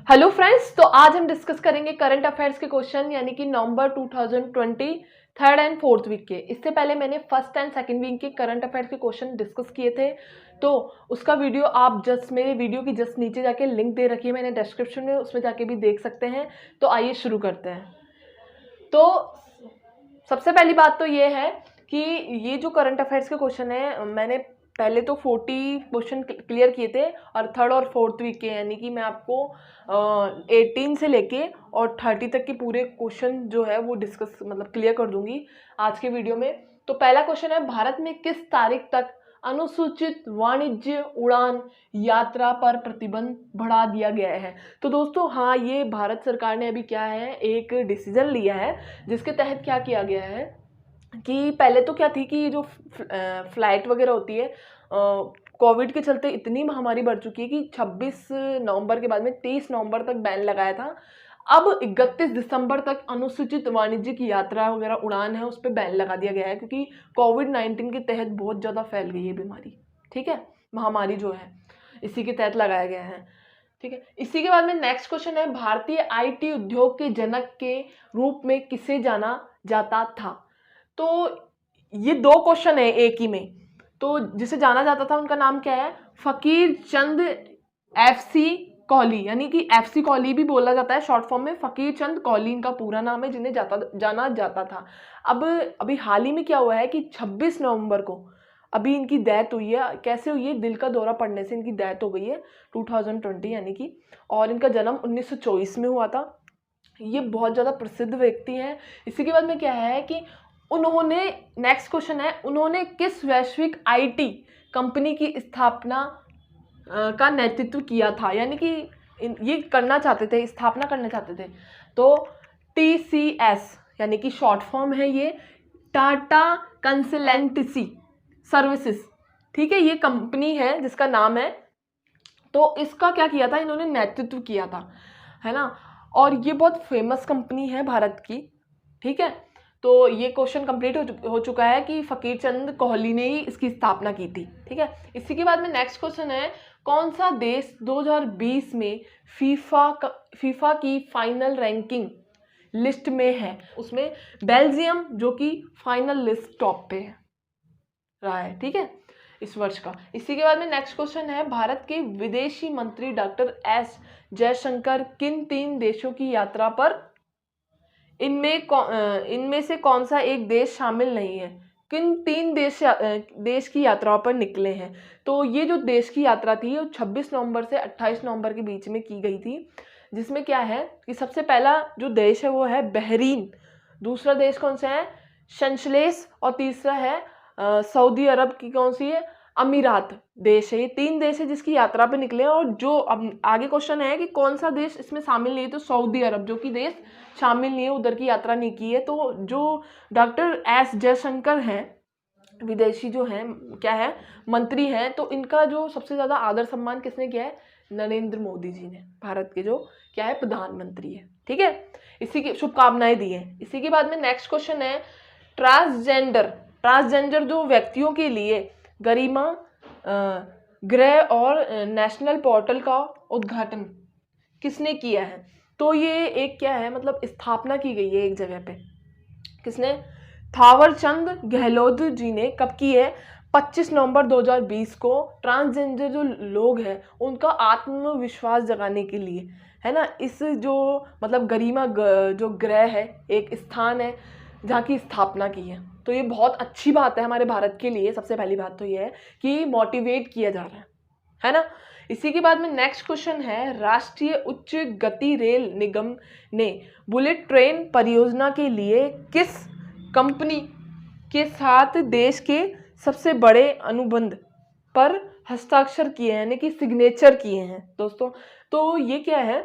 Hello friends, तो आज हम डिस्कस करेंगे करंट अफेयर्स के क्वेश्चन यानी कि नवंबर 2020 थर्ड एंड फोर्थ वीक के। इससे पहले मैंने फर्स्ट एंड सेकंड वीक के करंट अफेयर्स के क्वेश्चन डिस्कस किए थे, तो उसका वीडियो आप मेरे वीडियो की जस्ट नीचे जाके लिंक दे रखी है मैंने डिस्क्रिप्शन में, उसमें जाके भी देख सकते हैं। तो आइए शुरू करते हैं। तो सबसे पहली बात तो ये है कि ये जो करंट अफेयर्स के क्वेश्चन है, मैंने पहले तो 40 क्वेश्चन क्लियर किए थे और थर्ड और फोर्थ वीक के, यानी कि मैं आपको 18 से लेके और 30 तक के पूरे क्वेश्चन जो है वो डिस्कस क्लियर कर दूंगी आज के वीडियो में। तो पहला क्वेश्चन है, भारत में किस तारीख तक अनुसूचित वाणिज्य उड़ान यात्रा पर प्रतिबंध बढ़ा दिया गया है? तो दोस्तों हाँ, ये भारत सरकार ने अभी क्या है एक डिसीजन लिया है, जिसके तहत क्या किया गया है कि पहले तो क्या थी कि जो फ्लाइट वगैरह होती है, कोविड के चलते इतनी महामारी बढ़ चुकी है कि 26 नवंबर के बाद में 30 नवंबर तक बैन लगाया था। अब 31 दिसंबर तक अनुसूचित वाणिज्य की यात्रा वगैरह उड़ान है उस पर बैन लगा दिया गया है, क्योंकि कोविड-19 के तहत बहुत ज़्यादा फैल गई है बीमारी। ठीक है, महामारी जो है इसी के तहत लगाया गया है। ठीक है, इसी के बाद में नेक्स्ट क्वेश्चन है, भारतीय आईटी उद्योग के जनक के रूप में किसे जाना जाता था? तो ये दो क्वेश्चन है एक ही में। तो जिसे जाना जाता था उनका नाम क्या है? फकीर चंद एफसी कौली, यानी कि एफसी कौली भी बोला जाता है शॉर्ट फॉर्म में। फकीर चंद कौली इनका पूरा नाम है, जिन्हें जाना जाता था। अब अभी हाल ही में क्या हुआ है कि 26 नवंबर को अभी इनकी डेथ हुई है। कैसे हुई है? दिल का दौरा पड़ने से इनकी डेथ हो गई है 2020 यानी कि, और इनका जन्म 1924 में हुआ था। ये बहुत ज़्यादा प्रसिद्ध व्यक्ति हैं। इसी के बाद में क्या है कि उन्होंने, नेक्स्ट क्वेश्चन है, उन्होंने किस वैश्विक आईटी कंपनी की स्थापना का नेतृत्व किया था? यानी कि ये करना चाहते थे, स्थापना करना चाहते थे। तो TCS यानी कि शॉर्ट फॉर्म है ये, टाटा कंसल्टेंसी सर्विसेज। ठीक है, ये कंपनी है जिसका नाम है। तो इसका क्या किया था, इन्होंने नेतृत्व किया था, है ना। और ये बहुत फेमस कंपनी है भारत की। ठीक है, तो ये क्वेश्चन कंप्लीट हो चुका है कि फकीर चंद कोहली ने ही इसकी स्थापना की थी। ठीक है, इसी के बाद में नेक्स्ट क्वेश्चन है, कौन सा देश 2020 में फीफा की फाइनल रैंकिंग लिस्ट में है? उसमें बेल्जियम जो कि फाइनल लिस्ट टॉप पे रहा है। ठीक है, इस वर्ष का। इसी के बाद में नेक्स्ट क्वेश्चन है, भारत के विदेशी मंत्री डॉक्टर एस जयशंकर किन 3 देशों की यात्रा पर, इनमें से कौन सा एक देश शामिल नहीं है? किन 3 देश की यात्राओं पर निकले हैं? तो ये जो देश की यात्रा थी वो 26 नवंबर से 28 नवंबर के बीच में की गई थी, जिसमें क्या है कि सबसे पहला जो देश है वो है बहरीन, दूसरा देश कौन सा है? सेशेल्स, और तीसरा है सऊदी अरब की कौन सी है? अमीरात देश है। ये 3 देश है जिसकी यात्रा पे निकले। और जो अब आगे क्वेश्चन है कि कौन सा देश इसमें शामिल नहीं है, तो सऊदी अरब जो कि देश शामिल नहीं है, उधर की यात्रा नहीं की है। तो जो डॉक्टर एस जयशंकर हैं, विदेशी जो हैं, क्या है, मंत्री हैं, तो इनका जो सबसे ज़्यादा आदर सम्मान किसने किया है? नरेंद्र मोदी जी ने, भारत के जो क्या है प्रधानमंत्री है। ठीक है, इसी की शुभकामनाएं दी हैं। इसी के बाद में नेक्स्ट क्वेश्चन है, ट्रांसजेंडर जो व्यक्तियों के लिए गरिमा गृह और नेशनल पोर्टल का उद्घाटन किसने किया है? तो ये एक क्या है, स्थापना की गई है एक जगह पे। किसने? थावरचंद गहलोत जी ने। कब की है? 25 नवंबर 2020 को। ट्रांसजेंडर जो लोग हैं उनका आत्मविश्वास जगाने के लिए, है ना, इस जो गरिमा जो गृह है, एक स्थान है जहाँ की स्थापना की है। तो ये बहुत अच्छी बात है हमारे भारत के लिए। सबसे पहली बात तो ये है कि मोटिवेट किया जा रहा है ना। इसी के बाद में नेक्स्ट क्वेश्चन है, राष्ट्रीय उच्च गति रेल निगम ने बुलेट ट्रेन परियोजना के लिए किस कंपनी के साथ देश के सबसे बड़े अनुबंध पर हस्ताक्षर किए हैं, यानी कि सिग्नेचर किए हैं दोस्तों? तो ये क्या है,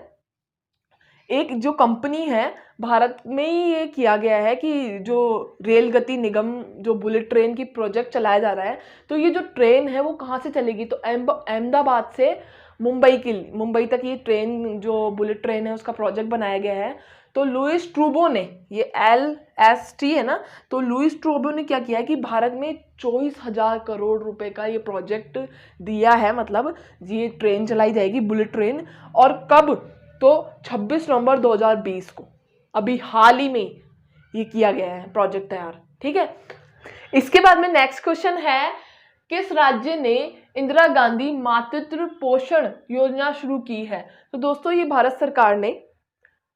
एक जो कंपनी है भारत में ही ये किया गया है कि जो रेल गति निगम जो बुलेट ट्रेन की प्रोजेक्ट चलाया जा रहा है, तो ये जो ट्रेन है वो कहाँ से चलेगी? तो अहमदाबाद से मुंबई तक ये ट्रेन, जो बुलेट ट्रेन है, उसका प्रोजेक्ट बनाया गया है। तो लुइस ट्रूबो ने, ये LST है ना, तो लुइस ट्रूबो ने क्या किया है कि भारत में 24,000 करोड़ रुपए का ये प्रोजेक्ट दिया है। ये ट्रेन चलाई जाएगी, बुलेट ट्रेन। और कब? तो 26 नवंबर 2020 को अभी हाल ही में ये किया गया है प्रोजेक्ट तैयार। ठीक है, इसके बाद में नेक्स्ट क्वेश्चन है, किस राज्य ने इंदिरा गांधी मातृत्व पोषण योजना शुरू की है? तो दोस्तों ये भारत सरकार ने,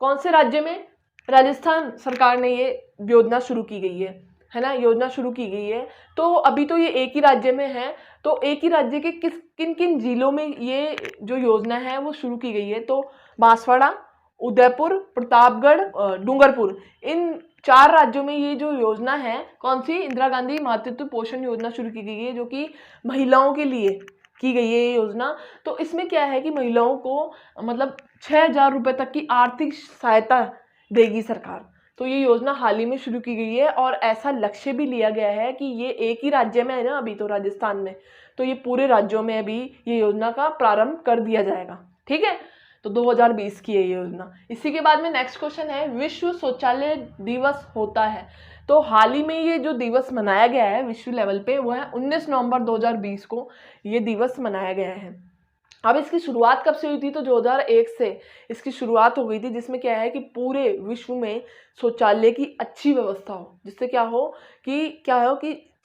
कौन से राज्य में? राजस्थान सरकार ने ये योजना शुरू की गई है ना, योजना शुरू की गई है। तो अभी तो ये एक ही राज्य में है, तो एक ही राज्य के किन किन जिलों में ये जो योजना है वो शुरू की गई है? तो बांसवाड़ा, उदयपुर, प्रतापगढ़, डूंगरपुर, इन 4 राज्यों में ये जो योजना है, कौन सी? इंदिरा गांधी मातृत्व पोषण योजना शुरू की गई है, जो कि महिलाओं के लिए की गई है ये योजना। तो इसमें क्या है कि महिलाओं को मतलब 6,000 रुपये तक की आर्थिक सहायता देगी सरकार। तो ये योजना हाल ही में शुरू की गई है और ऐसा लक्ष्य भी लिया गया है कि ये एक ही राज्य में है ना, अभी तो राजस्थान में, तो ये पूरे राज्यों में अभी ये योजना का प्रारंभ कर दिया जाएगा। ठीक है, तो 2020 की है ये योजना। इसी के बाद में नेक्स्ट क्वेश्चन है, विश्व शौचालय दिवस होता है। तो हाल ही में ये जो दिवस मनाया गया है विश्व लेवल पे, वो है 19 नवंबर 2020 को ये दिवस मनाया गया है। अब इसकी शुरुआत कब से हुई थी? तो 2001 से इसकी शुरुआत हो गई थी, जिसमें क्या है कि पूरे विश्व में शौचालय की अच्छी व्यवस्था हो, जिससे क्या हो कि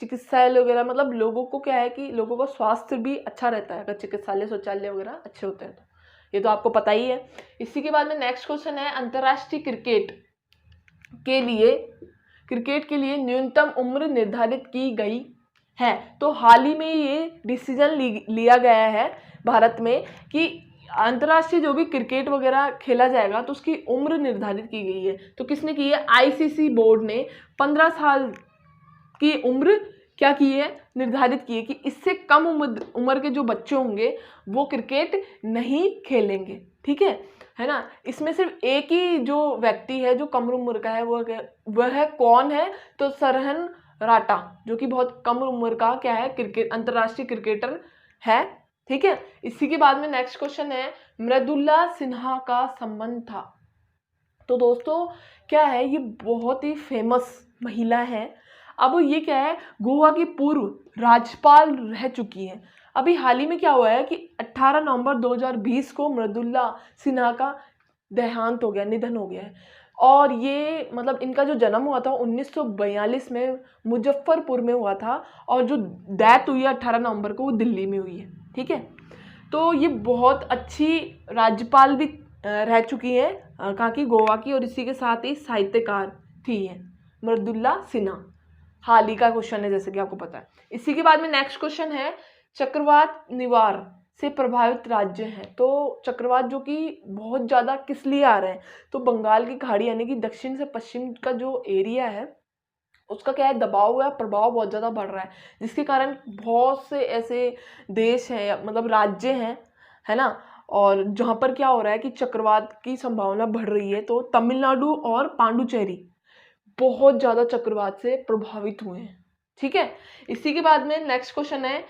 चिकित्सालय वगैरह, मतलब लोगों को क्या है कि लोगों का स्वास्थ्य भी अच्छा रहता है अगर चिकित्सालय शौचालय वगैरह अच्छे होते हैं तो, ये तो आपको पता ही है। इसी के बाद में नेक्स्ट क्वेश्चन है, अंतर्राष्ट्रीय क्रिकेट के लिए न्यूनतम उम्र निर्धारित की गई है। तो हाल ही में ये डिसीजन लिया गया है भारत में कि अंतर्राष्ट्रीय जो भी क्रिकेट वगैरह खेला जाएगा तो उसकी उम्र निर्धारित की गई है। तो किसने की है? आईसीसी बोर्ड ने 15 साल की उम्र क्या की है? निर्धारित की है कि इससे कम उम्र के जो बच्चे होंगे वो क्रिकेट नहीं खेलेंगे। ठीक है ना। इसमें सिर्फ एक ही जो व्यक्ति है जो कम उम्र का है, वह कौन है? तो सरहन राटा, जो कि बहुत कम उम्र का क्या है, अंतर्राष्ट्रीय क्रिकेटर है। ठीक है, इसी के बाद में नेक्स्ट क्वेश्चन है, मृदुला सिन्हा का संबंध था। तो दोस्तों क्या है, ये बहुत ही फेमस महिला है। अब ये क्या है, गोवा की पूर्व राज्यपाल रह चुकी हैं। अभी हाल ही में क्या हुआ है कि 18 नवंबर 2020 को मृदुला सिन्हा का देहांत हो गया, निधन हो गया है। और ये मतलब इनका जो जन्म हुआ था 1942 में मुजफ्फरपुर में हुआ था, और जो डेथ हुई है 18 नवंबर को वो दिल्ली में हुई है। ठीक है, तो ये बहुत अच्छी राज्यपाल भी रह चुकी है कहाँ की? गोवा की। और इसी के साथ ही साहित्यकार थी है मृदुला सिन्हा। हाल ही का क्वेश्चन है जैसे कि आपको पता है। इसी के बाद में नेक्स्ट क्वेश्चन है, चक्रवात निवार से प्रभावित राज्य हैं। तो चक्रवात जो कि बहुत ज़्यादा किस लिए आ रहे हैं? तो बंगाल की खाड़ी यानी कि दक्षिण से पश्चिम का जो एरिया है उसका क्या है, दबाव या प्रभाव बहुत ज़्यादा बढ़ रहा है, जिसके कारण बहुत से ऐसे देश हैं, मतलब राज्य हैं, है ना, और जहाँ पर क्या हो रहा है कि चक्रवात की संभावना बढ़ रही है। तो तमिलनाडु और पांडुचेरी बहुत ज़्यादा चक्रवात से प्रभावित हुए हैं। ठीक है, इसी के बाद में नेक्स्ट क्वेश्चन है,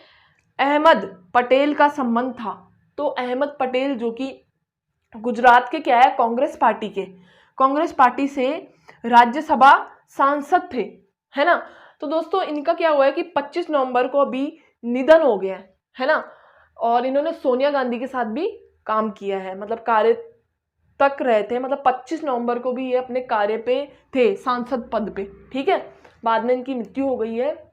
अहमद पटेल का संबंध था। तो अहमद पटेल जो कि गुजरात के क्या है, कांग्रेस पार्टी से राज्यसभा सांसद थे, है ना। तो दोस्तों इनका क्या हुआ है कि 25 नवंबर को अभी निधन हो गया है ना। और इन्होंने सोनिया गांधी के साथ भी काम किया है, मतलब कार्य तक रहे थे, मतलब 25 नवंबर को भी ये अपने कार्य पे थे, सांसद पद पे। ठीक है, बाद में इनकी मृत्यु हो गई है।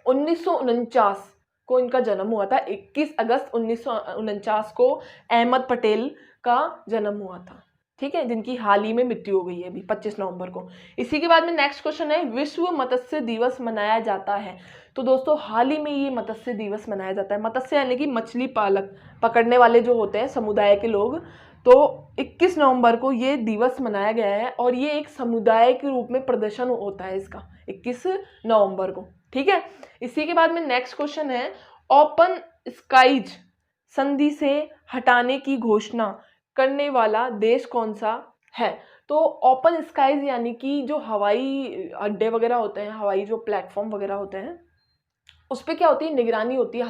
1949 को इनका जन्म हुआ था, 21 अगस्त 1949 को अहमद पटेल का जन्म हुआ था। ठीक है, जिनकी हाल ही में मृत्यु हो गई है अभी 25 नवंबर को। इसी के बाद में नेक्स्ट क्वेश्चन है, विश्व मत्स्य दिवस मनाया जाता है। तो दोस्तों हाल ही में ये मत्स्य दिवस मनाया जाता है। मत्स्य यानी कि मछली पकड़ने वाले जो होते हैं समुदाय के लोग। तो 21 नवंबर को ये दिवस मनाया गया है, और ये एक समुदाय के रूप में प्रदर्शन होता है इसका 21 नवंबर को। ठीक है, इसी के बाद में नेक्स्ट क्वेश्चन है, ओपन स्काईज संधि से हटाने की घोषणा करने वाला देश कौन सा है? तो ओपन स्काईज यानी कि जो हवाई अड्डे वगैरह होते हैं, हवाई जो प्लेटफॉर्म वगैरह होते हैं, उस पर क्या होती है, निगरानी होती है,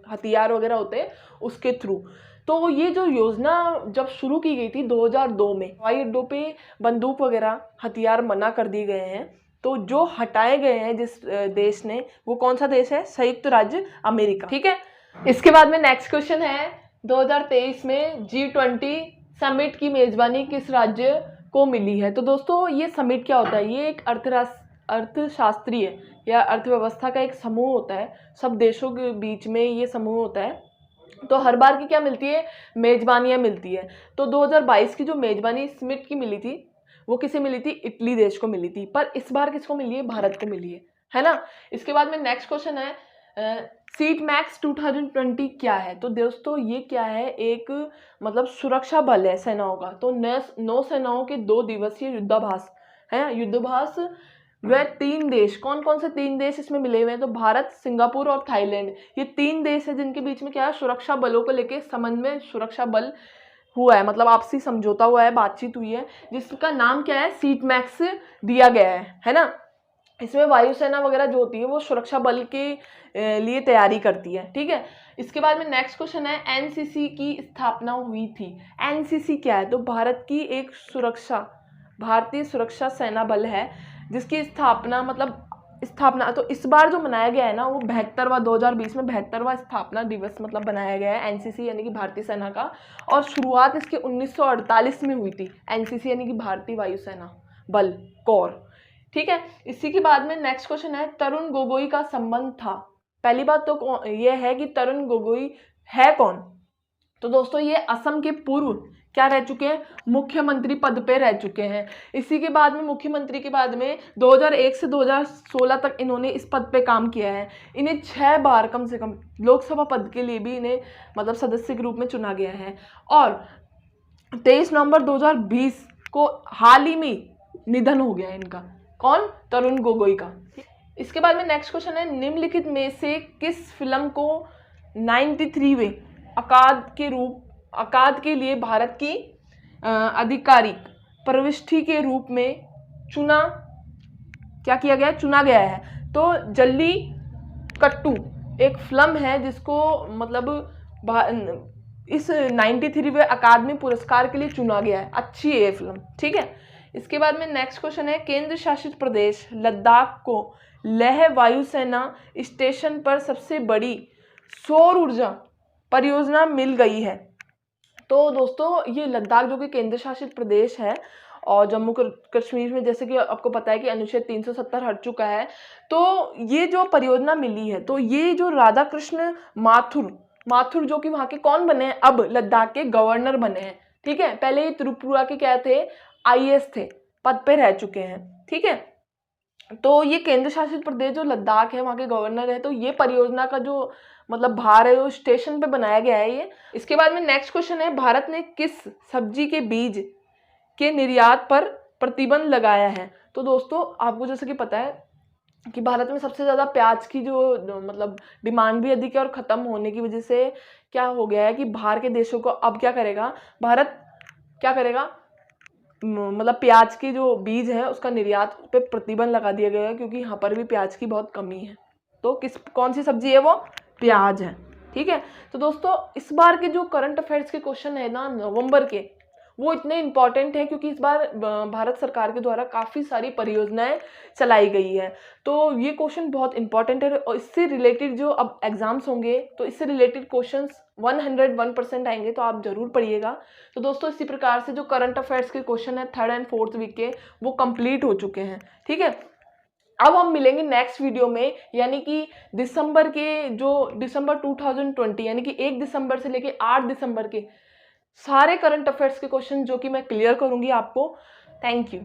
हथियार वगैरह होते हैं उसके थ्रू। तो ये जो योजना जब शुरू की गई थी 2002 में, हवाई अड्डों पे बंदूक वगैरह हथियार मना कर दिए गए हैं। तो जो हटाए गए हैं जिस देश ने, वो कौन सा देश है? संयुक्त राज्य अमेरिका। ठीक है, इसके बाद में नेक्स्ट क्वेश्चन है, 2023 में G20 समिट की मेजबानी किस राज्य को मिली है? तो दोस्तों ये समिट क्या होता है? ये एक अर्थशास्त्रीय या अर्थव्यवस्था का एक समूह होता है, सब देशों के बीच में ये समूह होता है। तो हर बार की क्या मिलती है? मेजबानियां मिलती है। तो 2022 की जो मेजबानी समिट की मिली थी वो किसे मिली थी? इटली देश को मिली थी। पर इस बार किसको मिली है? भारत को मिली है ना। इसके बाद में नेक्स्ट क्वेश्चन है सीट मैक्स 2020 क्या है? तो दोस्तों ये क्या है? एक मतलब सुरक्षा बल है सेनाओं का। तो नौ सेनाओं के 2 दिवसीय युद्धाभ्यास है। युद्धाभ्यास वह 3 देश, कौन कौन से 3 देश इसमें मिले हुए हैं? तो भारत, सिंगापुर और थाईलैंड, ये 3 देश है जिनके बीच में क्या है? सुरक्षा बलों को लेके समन्वय सुरक्षा बल हुआ है, मतलब आपसी समझौता हुआ है, बातचीत हुई है, जिसका नाम क्या है? सीट मैक्स दिया गया है ना। इसमें वायुसेना वगैरह जो होती है वो सुरक्षा बल के लिए तैयारी करती है, ठीक है। इसके बाद में नेक्स्ट क्वेश्चन है एनसीसी की स्थापना हुई थी। एनसीसी क्या है? तो भारत की एक भारतीय सुरक्षा सेना बल है जिसकी स्थापना तो इस बार जो मनाया गया है ना वो 2020 में 72वां स्थापना दिवस मतलब बनाया गया है एनसीसी यानी कि भारतीय सेना का। और शुरुआत इसके 1948 में हुई थी। एनसीसी यानी कि भारतीय वायुसेना बल कोर, ठीक है। इसी के बाद में नेक्स्ट क्वेश्चन है तरुण गोगोई का संबंध था। पहली बात तो यह है कि तरुण गोगोई है कौन? तो दोस्तों ये असम के पूर्व क्या रह चुके हैं? मुख्यमंत्री पद पे रह चुके हैं। इसी के बाद में मुख्यमंत्री के बाद में 2001 से 2016 तक इन्होंने इस पद पे काम किया है। इन्हें 6 बार कम से कम लोकसभा पद के लिए भी इन्हें मतलब सदस्य के रूप में चुना गया है। और 23 नवंबर 2020 को हाल ही में निधन हो गया है इनका। कौन? तरुण गोगोई का। इसके बाद में नेक्स्ट क्वेश्चन है निम्नलिखित में से किस फिल्म को 93वें अकाद के लिए भारत की आधिकारिक प्रविष्टि के रूप में चुना गया है? तो जल्ली कट्टू एक फिल्म है जिसको मतलब इस 93वें अकादमी पुरस्कार के लिए चुना गया है। अच्छी है ये फिल्म, ठीक है। इसके बाद में नेक्स्ट क्वेश्चन है केंद्र शासित प्रदेश लद्दाख को लेह वायुसेना स्टेशन पर सबसे बड़ी सौर ऊर्जा परियोजना मिल गई है। तो दोस्तों ये लद्दाख जो कि केंद्र शासित प्रदेश है और जम्मू कश्मीर में जैसे कि आपको पता है कि अनुच्छेद 370 हट चुका है, तो ये जो परियोजना मिली है तो ये जो राधा कृष्ण माथुर जो कि वहाँ के कौन बने हैं? अब लद्दाख के गवर्नर बने हैं, ठीक है। पहले ये त्रिपुरा के क्या थे? आईएएस थे, पद पे रह चुके हैं, ठीक है। तो ये केंद्र शासित प्रदेश जो लद्दाख है वहाँ के गवर्नर है। तो ये परियोजना का जो मतलब भार है वो स्टेशन पे बनाया गया है ये। इसके बाद में नेक्स्ट क्वेश्चन है भारत ने किस सब्जी के बीज के निर्यात पर प्रतिबंध लगाया है? तो दोस्तों आपको जैसे कि पता है कि भारत में सबसे ज़्यादा प्याज की जो मतलब डिमांड भी अधिक है और ख़त्म होने की वजह से क्या हो गया है कि बाहर के देशों को अब क्या करेगा भारत? क्या करेगा? मतलब प्याज की जो बीज है उसका निर्यात पे प्रतिबंध लगा दिया गया है क्योंकि यहाँ पर भी प्याज की बहुत कमी है। तो कौन सी सब्जी है वो? प्याज है, ठीक है। तो दोस्तों इस बार के जो करंट अफेयर्स के क्वेश्चन है ना नवंबर के, वो इतने इंपॉर्टेंट है क्योंकि इस बार भारत सरकार के द्वारा काफ़ी सारी परियोजनाएं चलाई गई है। तो ये क्वेश्चन बहुत इंपॉर्टेंट है और इससे रिलेटेड जो अब एग्जाम्स होंगे तो इससे रिलेटेड क्वेश्चंस 101% आएंगे, तो आप जरूर पढ़िएगा। तो दोस्तों इसी प्रकार से जो करंट अफेयर्स के क्वेश्चन है 3rd and 4th वीक के वो कंप्लीट हो चुके हैं, ठीक है। अब हम मिलेंगे नेक्स्ट वीडियो में यानी कि दिसंबर 2020 यानी कि 1 दिसंबर से लेके 8 दिसंबर के सारे करंट अफेयर्स के क्वेश्चन जो कि मैं क्लियर करूंगी आपको। Thank you.